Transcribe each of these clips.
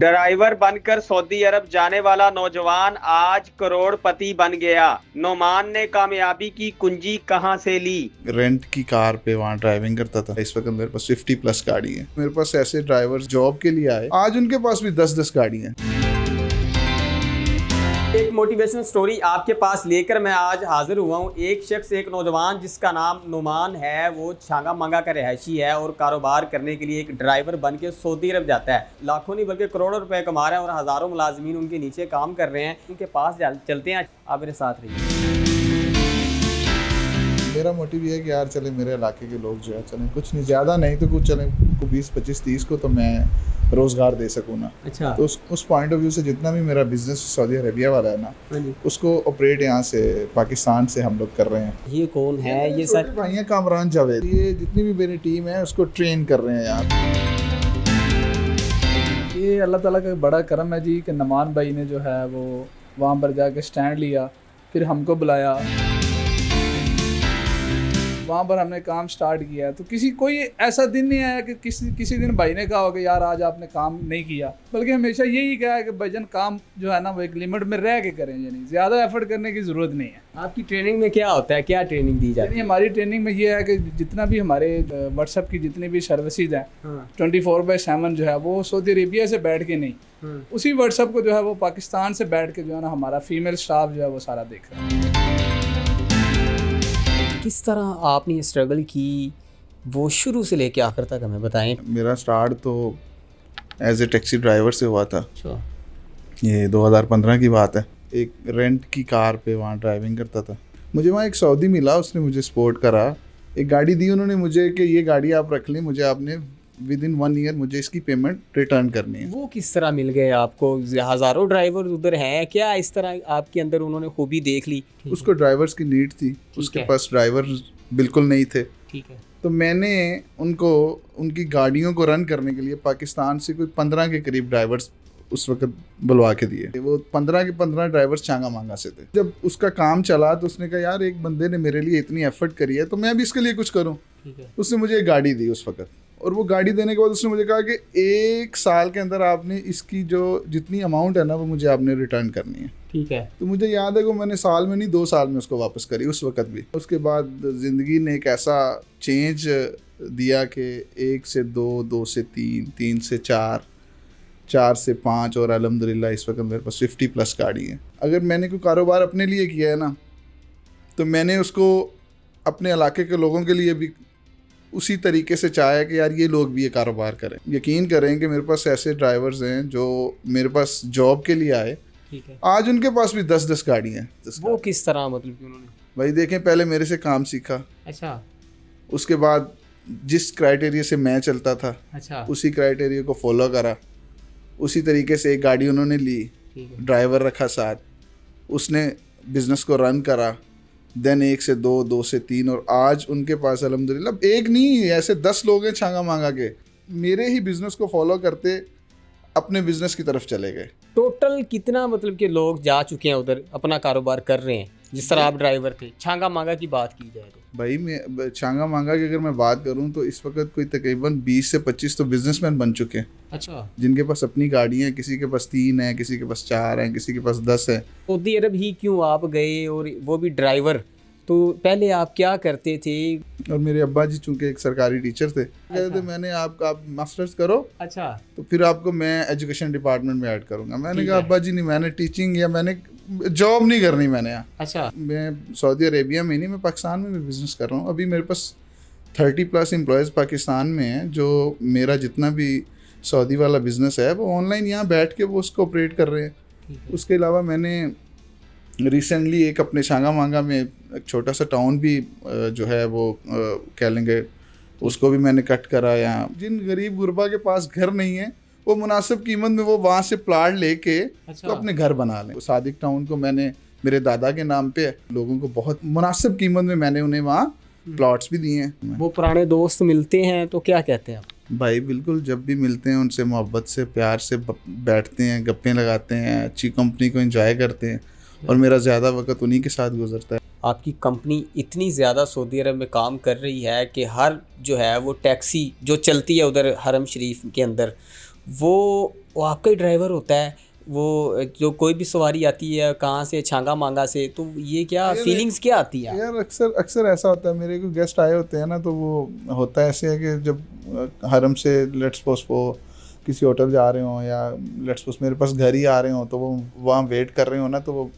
Driver बनकर Saudi अरब जाने वाला नौजवान आज करोड़पति बन गया। नोमान ने कामयाबी की कुंजी कहां से ली? रेंट की कार पे वहाँ ड्राइविंग करता था। इस वक्त मेरे पास 50+ गाड़ी है। मेरे पास ऐसे ड्राइवर जॉब के लिए आए, आज उनके पास भी 10-10 गाड़ी हैं। एक मोटिवेशनल स्टोरी आपके पास लेकर मैं आज हाजिर हुआ हूँ। एक शख्स, एक नौजवान जिसका नाम नुमान है, वो छांगा मांगा का रहायशी है और कारोबार करने के लिए एक ड्राइवर बन के सऊदी अरब जाता है। लाखों नहीं बल्कि करोड़ों रुपए कमा रहे हैं और हज़ारों मुलाजमीन उनके नीचे काम कर रहे हैं। उनके पास चलते हैं, आप मेरे साथ रहिए। मेरा मोटिव ये है कि यार चले मेरे इलाके के लोग जो है चलें, कुछ नहीं, ज़्यादा नहीं तो कुछ चलें, 20, 25, 30 को तो मैं रोज़गार दे सकूँ ना। अच्छा। तो उस पॉइंट ऑफ व्यू से जितना भी मेरा बिजनेस सऊदी अरेबिया वाला है ना, उसको ऑपरेट यहाँ से पाकिस्तान से हम लोग कर रहे हैं। ये कौन है? ये सर भाई हैं कामरान जावेद। ये जितनी भी मेरी टीम है उसको ट्रेन कर रहे हैं यार। ये अल्लाह ताला का बड़ा करम है जी कि नुमान भाई ने जो है वो वहाँ पर जाके स्टैंड लिया, फिर हमको बुलाया, वहाँ पर हमने काम स्टार्ट किया। तो कोई ऐसा दिन नहीं आया कि किसी दिन भाई ने कहा हो कि यार आज आपने काम नहीं किया, बल्कि हमेशा यही कहा है कि भाईजान काम जो है ना वो एक लिमिट में रह के करें, यानी ज़्यादा एफर्ट करने की ज़रूरत नहीं है। आपकी ट्रेनिंग में क्या होता है, क्या ट्रेनिंग दी जाती है? हमारी ट्रेनिंग में ये है कि जितना भी हमारे व्हाट्सएप की जितनी भी सर्विसेज हैं 24/7 जो है वो सऊदी अरेबिया से बैठ के नहीं, उसी व्हाट्सएप को जो है वो पाकिस्तान से बैठ के जो है ना हमारा फीमेल स्टाफ जो है वो सारा देख रहा है। किस तरह आपने स्ट्रगल की, वो शुरू से लेके आखिर तक हमें बताएं। मेरा स्टार्ट तो एज ए टैक्सी ड्राइवर से हुआ था। अच्छा। ये 2015 की बात है। एक रेंट की कार पे वहाँ ड्राइविंग करता था। मुझे वहाँ एक सऊदी मिला, उसने मुझे सपोर्ट करा, एक गाड़ी दी उन्होंने मुझे कि ये गाड़ी आप रख लें, मुझे आपने विदिन 1 ईयर मुझे इसकी पेमेंट रिटर्न करनी है। वो किस तरह मिल गए आपको? हज़ारों ड्राइवर उधर हैं, क्या इस तरह आपके अंदर उन्होंने खूबी देख ली? उसको ड्राइवर्स की नीड थी, उसके पास ड्राइवर बिल्कुल नहीं थे। ठीक है। तो मैंने उनको उनकी गाड़ियों को रन करने के लिए पाकिस्तान से कोई 15 के करीब ड्राइवर्स उस वक्त बुलवा के दिए। वो 15 के 15 ड्राइवर्स छांगा मांगा से थे। जब उसका काम चला तो उसने कहा यार एक बंदे ने मेरे लिए इतनी एफर्ट करी है तो मैं भी इसके लिए कुछ करूँ। उसने मुझे एक गाड़ी दी उस वक्त, और वो गाड़ी देने के बाद उसने मुझे कहा कि 1 साल के अंदर आपने इसकी जो जितनी अमाउंट है ना वो मुझे आपने रिटर्न करनी है। ठीक है। तो मुझे याद है कि मैंने साल में नहीं 2 साल में उसको वापस करी उस वक्त भी। उसके बाद ज़िंदगी ने एक ऐसा चेंज दिया कि 1 से 2, 2 से 3, 3 से 4, 4 से 5 और अल्हम्दुलिल्लाह इस वक्त मेरे पास 50+ गाड़ी है। अगर मैंने कोई कारोबार अपने लिए किया है ना तो मैंने उसको अपने इलाके के लोगों के लिए भी उसी तरीके से चाहा कि यार ये लोग भी ये कारोबार करें। यकीन करें कि मेरे पास ऐसे ड्राइवर्स हैं जो मेरे पास जॉब के लिए आए, ठीक है, आज उनके पास भी 10-10 गाड़ी हैं। वो किस तरह, मतलब कि उन्होंने? भाई देखें, पहले मेरे से काम सीखा। अच्छा। उसके बाद जिस क्राइटेरिया से मैं चलता था, अच्छा, उसी क्राइटेरिया को फॉलो करा। उसी तरीके से एक गाड़ी उन्होंने ली, ड्राइवर रखा साथ, उसने बिज़नेस को रन करा। देन 1 से 2, 2 से 3, और आज उनके पास अल्हम्दुलिल्लाह एक नहीं ऐसे 10 लोग हैं छांगा मांगा के मेरे ही बिज़नेस को फॉलो करते अपने बिज़नेस की तरफ चले गए। टोटल कितना, मतलब कि लोग जा चुके हैं उधर, अपना कारोबार कर रहे हैं? जिस तरह आप ड्राइवर थे, छांगा मांगा की बात की जाए तो भाई मैं छांगा मांगा की अगर मैं बात करूं तो इस वक्त कोई तकरीबन 20 से 25 तो बिजनेसमैन बन चुके हैं। अच्छा। जिनके पास अपनी गाड़ी है, किसी के पास 3 है, किसी के पास 4 है, किसी के पास 10 है। सऊदी अरब ही क्यों आप गए, और वो भी ड्राइवर? तो पहले आप क्या करते थे? और मेरे अब्बा जी चूँकि एक सरकारी टीचर थे, कहते थे मैंने आप मास्टर्स करो, अच्छा, तो फिर आपको मैं एजुकेशन डिपार्टमेंट में ऐड करूँगा। मैंने कहा अब्बा जी नहीं, मैंने टीचिंग या मैंने जॉब नहीं करनी मैंने यहाँ। अच्छा। मैं सऊदी अरेबिया में नहीं, मैं पाकिस्तान में भी बिज़नेस कर रहा हूँ। अभी मेरे पास 30+ एम्प्लॉयज़ पाकिस्तान में हैं, जो मेरा जितना भी सऊदी वाला बिज़नेस है वो ऑनलाइन यहाँ बैठ के वो उसको ऑपरेट कर रहे हैं। उसके अलावा मैंने रिसेंटली एक अपने छांगा मांगा में एक छोटा सा टाउन भी जो है वो कह लेंगे, उसको भी मैंने कट करा। यहाँ जिन गरीब गुरबा के पास घर नहीं है वो मुनासिब कीमत में वो वहाँ से प्लाट लेके तो अपने घर बना लें। सादिक टाउन को मैंने मेरे दादा के नाम पे लोगों को बहुत मुनासिब कीमत में मैंने उन्हें वहाँ प्लॉट्स भी दिए हैं। वो पुराने दोस्त मिलते हैं तो क्या कहते हैं आप? भाई बिल्कुल, जब भी मिलते हैं उनसे मोहब्बत से प्यार से बैठते हैं, गप्पें लगाते हैं, अच्छी कंपनी को एंजॉय करते हैं, और मेरा ज़्यादा वक्त उन्हीं के साथ गुजरता है। आपकी कंपनी इतनी ज़्यादा सऊदी अरब में काम कर रही है कि हर जो है वो टैक्सी जो चलती है उधर हरम शरीफ के अंदर, वो आपका ही ड्राइवर होता है, वो जो कोई भी सवारी आती है कहाँ से, छांगा मांगा से, तो ये क्या फीलिंग्स क्या आती है? यार अक्सर ऐसा होता है, मेरे को गेस्ट आए होते हैं ना, तो वो होता है ऐसे है कि जब हरम से लेट्स सपोज वो किसी होटल जा रहे हो या लेट्स सपोज मेरे पास घर ही आ रहे हो, तो वो वहाँ वेट कर रहे हो ना, तो वो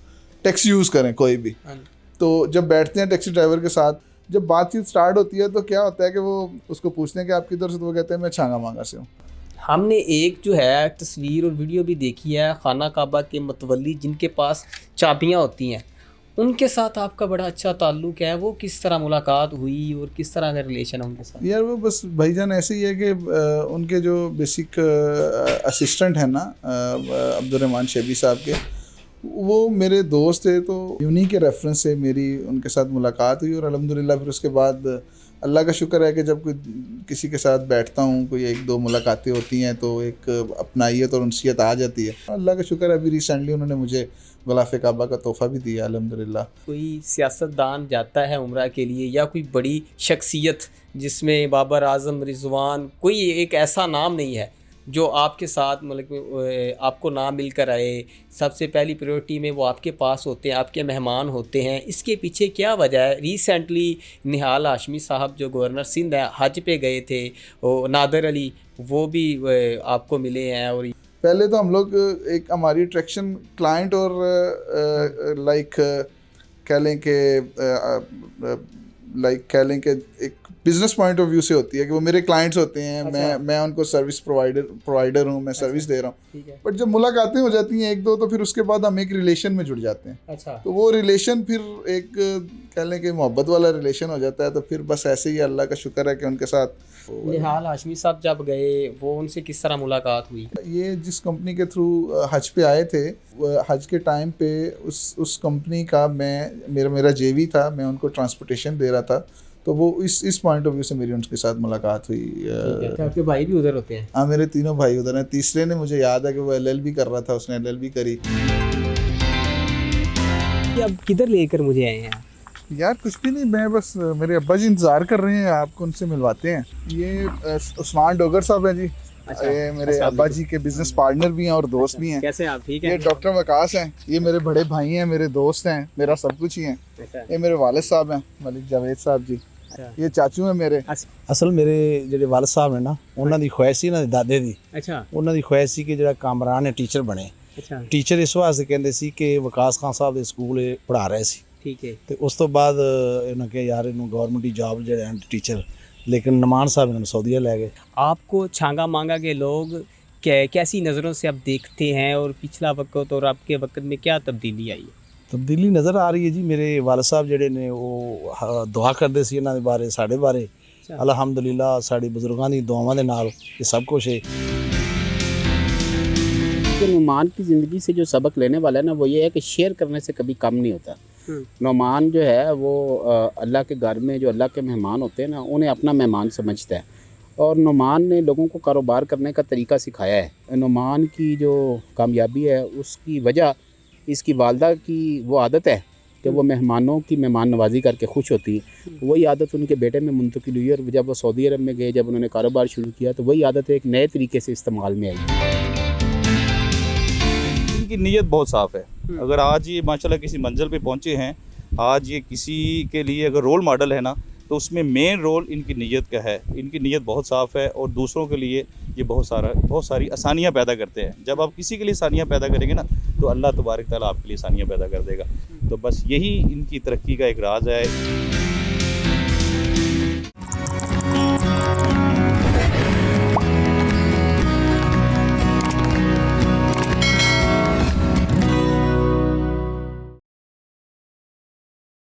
टैक्सी यूज़ करें कोई भी। तो जब बैठते हैं टैक्सी ड्राइवर के साथ, जब बातचीत स्टार्ट होती है तो क्या होता है कि वो उसको पूछते हैं कि आप किधर से, तो वो कहते हैं मैं छांगा मांगा से हूँ। हमने एक जो है तस्वीर और वीडियो भी देखी है, खाना काबा के मतवली जिनके पास चाबियाँ होती हैं, उनके साथ आपका बड़ा अच्छा ताल्लुक़ है। वो किस तरह मुलाकात हुई और किस तरह का रिलेशन है उनके साथ? यार वो बस भाईजान ऐसे ही है कि उनके जो बेसिक असिस्टेंट हैं ना अब्दुर्रहमान शेबी साहब के, वो मेरे दोस्त थे, तो उन्हीं के रेफरेंस से मेरी उनके साथ मुलाकात हुई। और अल्हम्दुलिल्लाह फिर उसके बाद अल्लाह का शुक्र है कि जब कोई किसी के साथ बैठता हूँ, कोई एक दो मुलाकातें होती हैं, तो एक अपनाइयत और उनसियत आ जाती है। अल्लाह का शुक्र है अभी रिसेंटली उन्होंने मुझे ग़िलाफ़े काबा का तोहफ़ा भी दिया अल्हम्दुलिल्लाह। कोई सियासतदान जाता है उम्रा के लिए, या कोई बड़ी शख्सियत जिसमें बाबर आज़म, रिजवान, कोई एक ऐसा नाम नहीं है जो आपके साथ मतलब आपको ना मिलकर आए, सबसे पहली प्रायोरिटी में वो आपके पास होते हैं, आपके मेहमान होते हैं, इसके पीछे क्या वजह है? रिसेंटली निहाल हाशमी साहब जो गवर्नर सिंध है, हज पे गए थे, और नादर अली वो भी आपको मिले हैं। और पहले तो हम लोग एक हमारी अट्रैक्शन क्लाइंट और लाइक कह लें कि एक बिज़नेस पॉइंट ऑफ व्यू से होती है कि वो मेरे क्लाइंट्स होते हैं। अच्छा। मैं उनको सर्विस प्रोवाइडर हूँ, मैं सर्विस दे रहा हूँ। ठीक है। बट जब मुलाकातें हो जाती हैं एक दो, तो फिर उसके बाद हम एक रिलेशन में जुड़ जाते हैं। अच्छा। तो वो रिलेशन फिर एक कह लें कि मोहब्बत वाला रिलेशन हो जाता है। तो फिर बस ऐसे ही अल्लाह का शुक्र है कि उनके साथ निहाल हाशमी साहब जब गए, वो उनसे किस तरह मुलाकात हुई? ये जिस कंपनी के थ्रू हज पे आए थे, हज के टाइम पे उस कंपनी का मेरा जेवी था, मैं उनको ट्रांसपोर्टेशन दे रहा था। तो वो इस पॉइंट ऑफ व्यू से मेरी उनके साथ मुलाकात हुई। आपके भाई भी उधर होते हैं? हाँ, मेरे तीनों भाई उधर हैं। तीसरे ने मुझे याद है कि वो LLB कर रहा था, उसने LLB करी। अब किधर लेकर मुझे आए हैं? यार कुछ भी नहीं, मैं बस मेरे अब्बा जी इंतज़ार कर रहे हैं, आपको उनसे मिलवाते हैं। ये उस्मान डोगर साहब हैं जी। अच्छा। ये मेरे अब्बा जी के बिजनेस पार्टनर भी हैं और दोस्त भी हैं। कैसे आप? ठीक है। ये डॉक्टर वकास हैं, ये मेरे बड़े भाई हैं, मेरे दोस्त हैं, मेरा सब कुछ ही हैं। ये मेरे वालिद साहब हैं, मलिक जावेद साहब जी। ये चाचू हैं मेरे। ਅਸਲ ਮੇਰੇ ਜਿਹੜੇ ਵਾਲਦ ਸਾਹਿਬ ਨੇ ਨਾ, ਉਹਨਾਂ ਦੀ ਖੁਆਇਸ਼ ਸੀ, ਇਹਨਾਂ ਦੇ ਦਾਦੇ ਦੀ। अच्छा। ਉਹਨਾਂ ਦੀ ਖੁਆਇਸ਼ ਸੀ ਕਿ ਜਿਹੜਾ ਕਾਮਰਾਨ ਹੈ ਟੀਚਰ ਬਣੇ। अच्छा। ਟੀਚਰ ਇਸ ਵਾਸਤੇ ਕਹਿੰਦੇ ਸੀ ਕਿ ਵਿਕਾਸ ਖਾਨ ਸਾਹਿਬ ਦੇ ਸਕੂਲ ਇਹ ਪੜ੍ਹਾ ਰਹੇ ਸੀ। ठीक है। ਤੇ ਉਸ ਤੋਂ ਬਾਅਦ ਇਹਨਾਂ ਕਿਹਾ ਯਾਰ ਇਹਨੂੰ ਗਵਰਨਮੈਂਟ ਦੀ ਜੌਬ ਜਿਹੜੇ ਹਨ ਟੀਚਰ, लेकिन नमान साहब इन्होंने सऊदीया ले गए। आपको छांगा मांगा के लोग कैसी नज़रों से आप देखते हैं, और पिछला वक्त और आपके वक्त में क्या तब्दीली आई है? तब्दीली नज़र आ रही है जी। मेरे वालद साहब ਜਿਹੜੇ ਨੇ ਉਹ ਦੁਆ ਕਰਦੇ ਸੀ ਇਹਨਾਂ ਦੇ ਬਾਰੇ, ਸਾਡੇ ਬਾਰੇ। ਅਲਹਮਦੁਲਿल्लाह साड़ी बुजुर्गों की दुआवां दे नाल ये सब कुछ है। नुमान की ज़िंदगी से जो सबक लेने वाला है ना, वो ये है कि शेयर करने से कभी कम नहीं होता। नुमान जो है वो अल्लाह के घर में जो अल्लाह के मेहमान होते हैं ना, उन्हें अपना मेहमान समझता है। और नुमान ने लोगों को कारोबार करने का तरीका सिखाया है। नुमान की जो कामयाबी है उसकी वजह इसकी वालदा की वो आदत है कि वो मेहमानों की मेहमान नवाजी करके खुश होती है। वही आदत उनके बेटे में मुंतकिल हुई, और जब वो सऊदी अरब में गए, जब उन्होंने कारोबार शुरू किया, तो वही आदत एक नए तरीके से इस्तेमाल में आई। इनकी नीयत बहुत साफ़ है। अगर आज ये माशाल्लाह किसी मंजिल पे पहुँचे हैं, आज ये किसी के लिए अगर रोल मॉडल है ना, तो उसमें मेन रोल इनकी नीयत का है। इनकी नीयत बहुत साफ़ है, और दूसरों के लिए ये बहुत सारी आसानियाँ पैदा करते हैं। जब आप किसी के लिए आसानियाँ पैदा करेंगे ना, तो अल्लाह तबारक तआला आपके लिए आसानियाँ पैदा कर देगा। तो बस यही इनकी तरक्की का एक राज है।